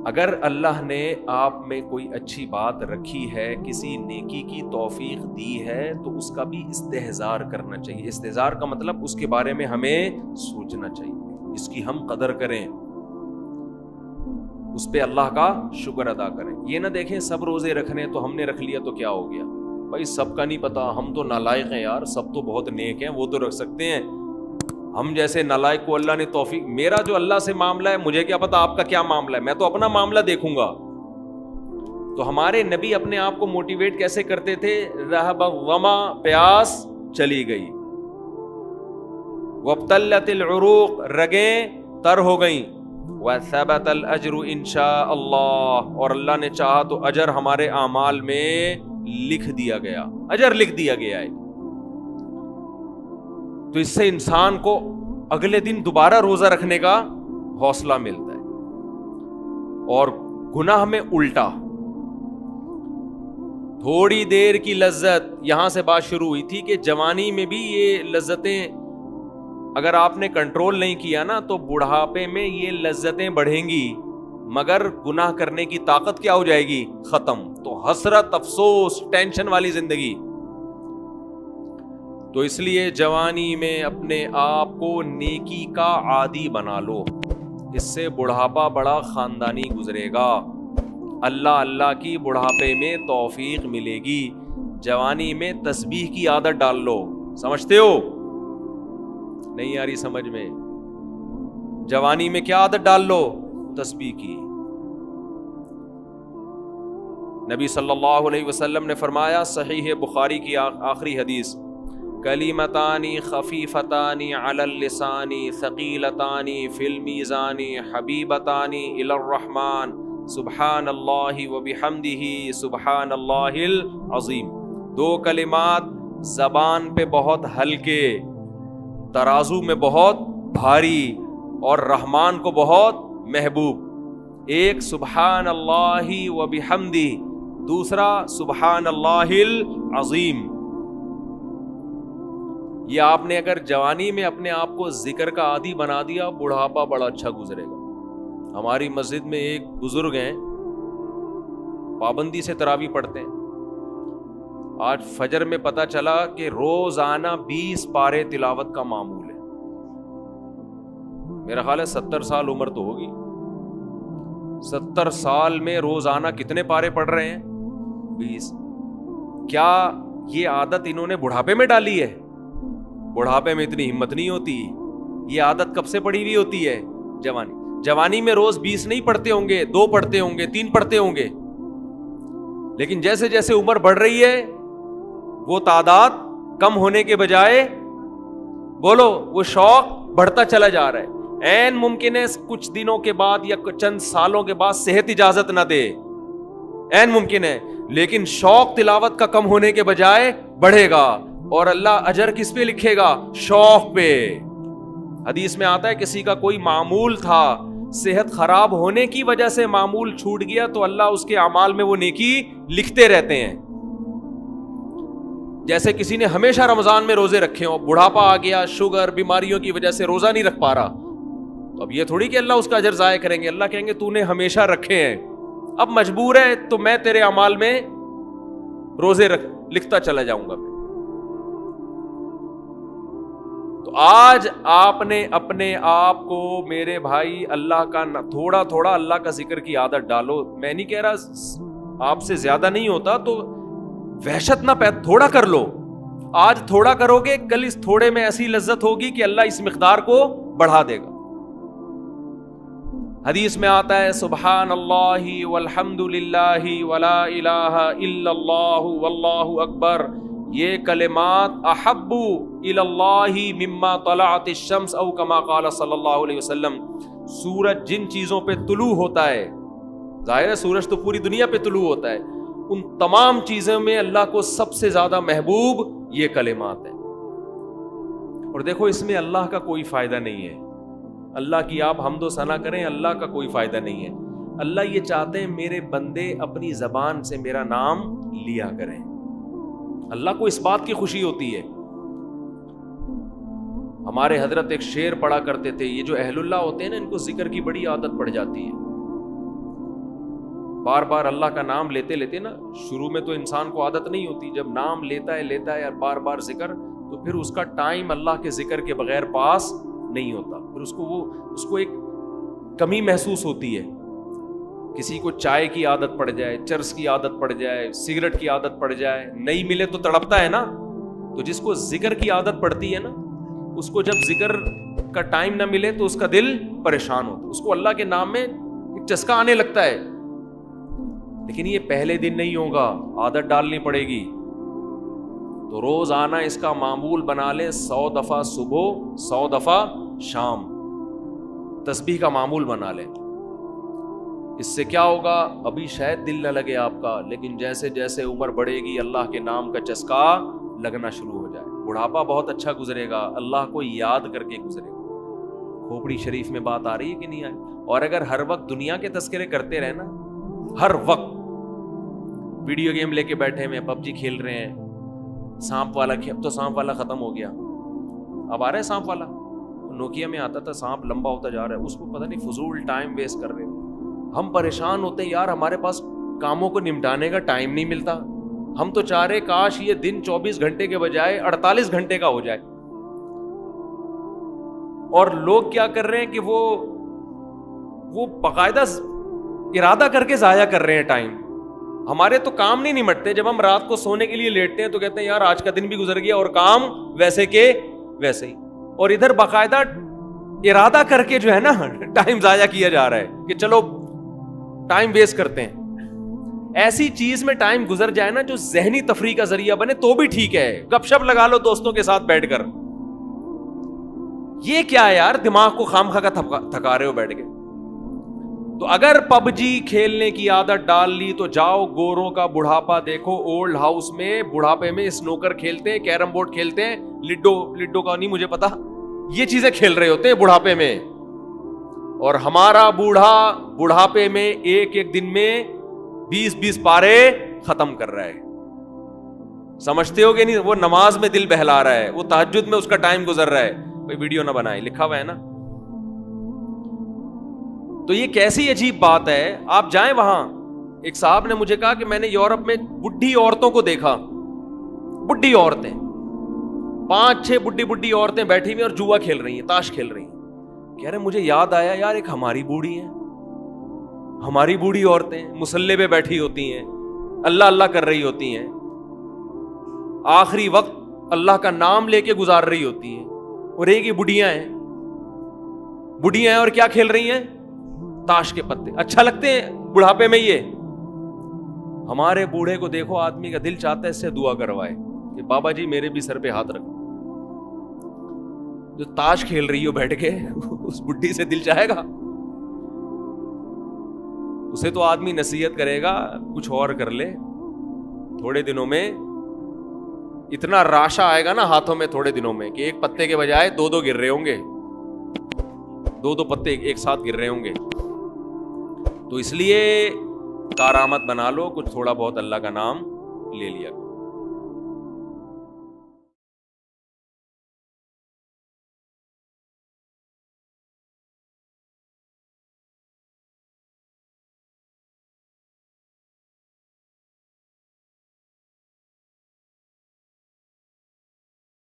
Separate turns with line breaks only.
اگر اللہ نے آپ میں کوئی اچھی بات رکھی ہے، کسی نیکی کی توفیق دی ہے، تو اس کا بھی استحضار کرنا چاہیے۔ استحضار کا مطلب اس کے بارے میں ہمیں سوچنا چاہیے، اس کی ہم قدر کریں، اس پہ اللہ کا شکر ادا کریں۔ یہ نہ دیکھیں سب روزے رکھنے تو ہم نے رکھ لیا تو کیا ہو گیا، بھائی سب کا نہیں پتا، ہم تو نالائق ہیں یار، سب تو بہت نیک ہیں، وہ تو رکھ سکتے ہیں، ہم جیسے نالائق کو اللہ نے توفیق۔ میرا جو اللہ سے معاملہ ہے، مجھے کیا پتا آپ کا کیا معاملہ ہے، میں تو اپنا معاملہ دیکھوں گا۔ تو ہمارے نبی اپنے آپ کو موٹیویٹ کیسے کرتے تھے؟ رہب الظما، پیاس چلی گئی، وابتلت العروق، رگیں تر ہو گئیں، وثبت الاجر انشاء اللہ، اور اللہ نے چاہا تو اجر ہمارے اعمال میں لکھ دیا گیا، اجر لکھ دیا گیا ہے۔ تو اس سے انسان کو اگلے دن دوبارہ روزہ رکھنے کا حوصلہ ملتا ہے۔ اور گناہ میں الٹا، تھوڑی دیر کی لذت، یہاں سے بات شروع ہوئی تھی کہ جوانی میں بھی یہ لذتیں اگر آپ نے کنٹرول نہیں کیا نا تو بڑھاپے میں یہ لذتیں بڑھیں گی، مگر گناہ کرنے کی طاقت کیا ہو جائے گی؟ ختم۔ تو حسرت، افسوس، ٹینشن والی زندگی۔ تو اس لیے جوانی میں اپنے آپ کو نیکی کا عادی بنا لو، اس سے بڑھاپا بڑا خاندانی گزرے گا، اللہ اللہ کی بڑھاپے میں توفیق ملے گی۔ جوانی میں تسبیح کی عادت ڈال لو، سمجھتے ہو؟ نہیں آ رہی سمجھ میں؟ جوانی میں کیا عادت ڈال لو؟ تسبیح کی۔ نبی صلی اللہ علیہ وسلم نے فرمایا، صحیح بخاری کی آخری حدیث، کلیمتانی خفیفتانی علی اللسان ثقیلتانی فی المیزان حبیبتانی الی الرحمن سبحان اللہ وبحمدہ سبحان اللہ العظیم۔ دو کلمات زبان پہ بہت ہلکے، ترازو میں بہت بھاری، اور رحمان کو بہت محبوب۔ ایک سبحان اللہ وبحمدہ، دوسرا سبحان اللہ العظیم۔ یہ آپ نے اگر جوانی میں اپنے آپ کو ذکر کا عادی بنا دیا، بڑھاپا بڑا اچھا گزرے گا۔ ہماری مسجد میں ایک بزرگ ہیں، پابندی سے تراویح پڑھتے ہیں۔ آج فجر میں پتہ چلا کہ روزانہ 20 پارے تلاوت کا معمول ہے۔ میرا خیال ہے 70 سال عمر تو ہوگی، 70 سال میں روزانہ کتنے پارے پڑھ رہے ہیں؟ 20۔ کیا یہ عادت انہوں نے بڑھاپے میں ڈالی ہے؟ بڑھاپے میں اتنی ہمت نہیں ہوتی، یہ عادت کب سے پڑی ہوئی ہوتی ہے؟ جوانی میں روز 20 نہیں پڑھتے ہوں گے، 2 پڑھتے ہوں گے، 3 پڑھتے ہوں گے، لیکن جیسے جیسے عمر بڑھ رہی ہے وہ تعداد کم ہونے کے بجائے، بولو، وہ شوق بڑھتا چلا جا رہا ہے۔ عین ممکن ہے کچھ دنوں کے بعد یا چند سالوں کے بعد صحت اجازت نہ دے، عین ممکن ہے، لیکن شوق تلاوت کا کم ہونے کے بجائے بڑھے گا، اور اللہ اجر کس پہ لکھے گا؟ شوق پہ۔ حدیث میں آتا ہے کسی کا کوئی معمول تھا، صحت خراب ہونے کی وجہ سے معمول چھوٹ گیا تو اللہ اس کے اعمال میں وہ نیکی لکھتے رہتے ہیں۔ جیسے کسی نے ہمیشہ رمضان میں روزے رکھے ہوں، بڑھاپا آ گیا، شوگر، بیماریوں کی وجہ سے روزہ نہیں رکھ پا رہا، تو اب یہ تھوڑی کہ اللہ اس کا اجر ضائع کریں گے، اللہ کہیں گے تو نے ہمیشہ رکھے ہیں، اب مجبور ہے تو میں تیرے اعمال میں روزے لکھتا چلا جاؤں گا۔ تو آج آپ نے اپنے آپ کو، میرے بھائی، اللہ کا تھوڑا تھوڑا اللہ کا ذکر کی عادت ڈالو۔ میں نہیں کہہ رہا آپ سے زیادہ نہیں ہوتا تو وحشت نہ پیدا، تھوڑا کر لو۔ آج تھوڑا کرو گے، کل اس تھوڑے میں ایسی لذت ہوگی کہ اللہ اس مقدار کو بڑھا دے گا۔ حدیث میں آتا ہے سبحان اللہ والحمد للہ ولا الہ الا اللہ واللہ اکبر، یہ کلمات احب الی اللہ مما طلعت الشمس، او کما قال صلی اللہ علیہ وسلم۔ سورج جن چیزوں پہ طلوع ہوتا ہے، ظاہر ہے سورج تو پوری دنیا پہ طلوع ہوتا ہے، ان تمام چیزوں میں اللہ کو سب سے زیادہ محبوب یہ کلمات ہیں۔ اور دیکھو اس میں اللہ کا کوئی فائدہ نہیں ہے، اللہ کی آپ حمد و ثنا کریں، اللہ کا کوئی فائدہ نہیں ہے۔ اللہ یہ چاہتے ہیں میرے بندے اپنی زبان سے میرا نام لیا کریں، اللہ کو اس بات کی خوشی ہوتی ہے۔ ہمارے حضرت ایک شعر پڑھا کرتے تھے، یہ جو اہل اللہ ہوتے ہیں نا، ان کو ذکر کی بڑی عادت پڑ جاتی ہے۔ بار بار اللہ کا نام لیتے لیتے نا، شروع میں تو انسان کو عادت نہیں ہوتی، جب نام لیتا ہے اور بار بار ذکر، تو پھر اس کا ٹائم اللہ کے ذکر کے بغیر پاس نہیں ہوتا، پھر اس کو ایک کمی محسوس ہوتی ہے. کسی کو چائے کی عادت پڑ جائے، چرس کی عادت پڑ جائے، سگریٹ کی عادت پڑ جائے، نہیں ملے تو تڑپتا ہے نا. تو جس کو ذکر کی عادت پڑتی ہے نا، اس کو جب ذکر کا ٹائم نہ ملے تو اس کا دل پریشان ہوتا ہے، اس کو اللہ کے نام میں ایک چسکا آنے لگتا ہے. لیکن یہ پہلے دن نہیں ہوگا، عادت ڈالنی پڑے گی. تو روز آنا اس کا معمول بنا لے، 100 دفعہ صبح 100 دفعہ شام تسبیح کا معمول بنا لے. اس سے کیا ہوگا؟ ابھی شاید دل نہ لگے آپ کا، لیکن جیسے جیسے عمر بڑھے گی اللہ کے نام کا چسکا لگنا شروع ہو جائے. بڑھاپا بہت اچھا گزرے گا، اللہ کو یاد کر کے گزرے گا. کھوپڑی شریف میں بات آ رہی ہے کہ نہیں آئی؟ اور اگر ہر وقت دنیا کے تذکرے کرتے رہے نا، ہر وقت ویڈیو گیم لے کے بیٹھے ہوئے، پب جی کھیل رہے ہیں، سانپ والا اب تو سانپ والا ختم ہو گیا، اب آ رہا ہے سانپ والا. نوکیا میں آتا تھا، سانپ لمبا ہوتا جا رہا ہے، اس کو پتہ نہیں فضول ٹائم ویسٹ کر رہے ہیں. ہم پریشان ہوتے ہیں یار، ہمارے پاس کاموں کو نمٹانے کا ٹائم نہیں ملتا. ہم تو چاہ رہے کاش یہ دن 24 گھنٹے کے بجائے 48 گھنٹے کا ہو جائے. اور لوگ کیا کر رہے ہیں کہ وہ باقاعدہ ارادہ کر کے ضائع کر رہے ہیں ٹائم. ہمارے تو کام نہیں نمٹتے. جب ہم رات کو سونے کے لیے لیٹتے ہیں تو کہتے ہیں یار آج کا دن بھی گزر گیا اور کام ویسے کے ویسے ہی. اور ادھر باقاعدہ ارادہ کر کے جو ہے نا ٹائم ضائع کیا جا رہا ہے کہ چلو ٹائم ویسٹ کرتے ہیں. ایسی چیز میں ٹائم گزر جائے نا جو ذہنی تفریح کا ذریعہ بنے تو بھی ٹھیک ہے. گپ شپ لگا لو دوستوں کے ساتھ بیٹھ کر. یہ کیا ہے یار، دماغ کو خامخواہ کا تھکا رہے ہو بیٹھ کے. تو اگر پب جی کھیلنے کی عادت ڈال لی تو جاؤ گوروں کا بڑھاپا دیکھو. اولڈ ہاؤس میں بڑھاپے میں سنوکر کھیلتے ہیں، کیرم بورڈ کھیلتے ہیں، لڈو کا نہیں مجھے پتا، یہ چیزیں کھیل رہے ہوتے ہیں بڑھاپے میں. اور ہمارا بوڑھا بڑھاپے میں ایک دن میں 20 پارے ختم کر رہا ہے. سمجھتے ہو کہ نہیں؟ وہ نماز میں دل بہلا رہا ہے، وہ تہجد میں اس کا ٹائم گزر رہا ہے. کوئی ویڈیو نہ بنائے، لکھا ہوا ہے نا. تو یہ کیسی عجیب بات ہے. آپ جائیں وہاں، ایک صاحب نے مجھے کہا کہ میں نے یورپ میں بڈھی عورتوں کو دیکھا، بڈھی عورتیں 5-6 بڈھی عورتیں بیٹھی ہوئی اور جوا کھیل رہی ہیں، تاش کھیل رہی ہیں. کہہ رہے مجھے یاد آیا یار ایک ہماری بوڑھی ہیں، ہماری بوڑھی عورتیں مصلے پہ بیٹھی ہوتی ہیں، اللہ اللہ کر رہی ہوتی ہیں، آخری وقت اللہ کا نام لے کے گزار رہی ہوتی ہیں. اور ایک ہی بڑھیاں ہیں اور کیا کھیل رہی ہیں؟ تاش کے پتے. اچھا لگتے ہیں بڑھاپے میں یہ؟ ہمارے بوڑھے کو دیکھو، آدمی کا دل چاہتا ہے اس سے دعا کروائے کہ بابا جی میرے بھی سر پہ ہاتھ رکھو. جو تاش کھیل رہی ہو بیٹھ کے اس بڈھی سے دل چاہے گا؟ اسے تو آدمی نصیحت کرے گا کچھ اور کر لے. تھوڑے دنوں میں اتنا راشا آئے گا نا ہاتھوں میں تھوڑے دنوں میں کہ ایک پتے کے بجائے 2 گر رہے ہوں گے، 2 پتے ایک ساتھ گر رہے ہوں گے. تو اس لیے کارآمد بنا لو، کچھ تھوڑا بہت اللہ کا نام لے لیا.